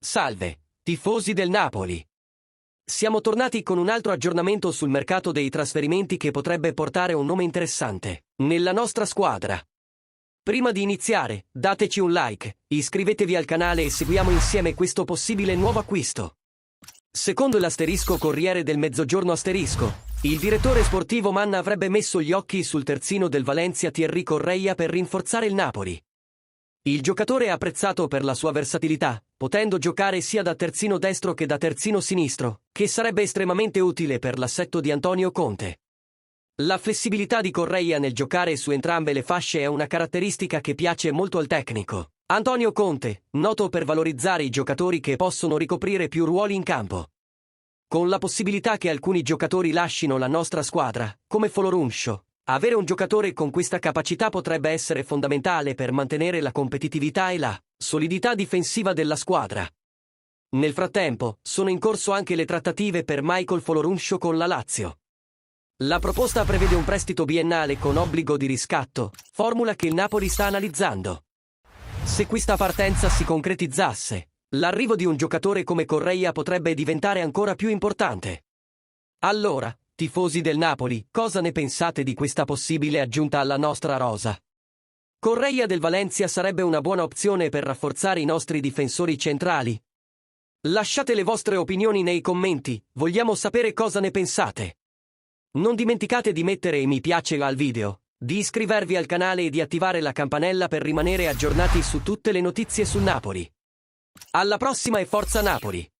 Salve, tifosi del Napoli! Siamo tornati con un altro aggiornamento sul mercato dei trasferimenti che potrebbe portare un nome interessante nella nostra squadra. Prima di iniziare, dateci un like, iscrivetevi al canale e seguiamo insieme questo possibile nuovo acquisto. Secondo l'asterisco Corriere del Mezzogiorno asterisco, il direttore sportivo Manna avrebbe messo gli occhi sul terzino del Valencia Thierry Correia per rinforzare il Napoli. Il giocatore è apprezzato per la sua versatilità, potendo giocare sia da terzino destro che da terzino sinistro, che sarebbe estremamente utile per l'assetto di Antonio Conte. La flessibilità di Correia nel giocare su entrambe le fasce è una caratteristica che piace molto al tecnico Antonio Conte, noto per valorizzare i giocatori che possono ricoprire più ruoli in campo. Con la possibilità che alcuni giocatori lascino la nostra squadra, come Folorunsho, avere un giocatore con questa capacità potrebbe essere fondamentale per mantenere la competitività e la solidità difensiva della squadra. Nel frattempo, sono in corso anche le trattative per Michael Folorunsho con la Lazio. La proposta prevede un prestito biennale con obbligo di riscatto, formula che il Napoli sta analizzando. Se questa partenza si concretizzasse, l'arrivo di un giocatore come Correia potrebbe diventare ancora più importante. Allora, tifosi del Napoli, cosa ne pensate di questa possibile aggiunta alla nostra rosa? Correia del Valencia sarebbe una buona opzione per rafforzare i nostri difensori centrali? Lasciate le vostre opinioni nei commenti, vogliamo sapere cosa ne pensate. Non dimenticate di mettere mi piace al video, di iscrivervi al canale e di attivare la campanella per rimanere aggiornati su tutte le notizie sul Napoli. Alla prossima e forza Napoli!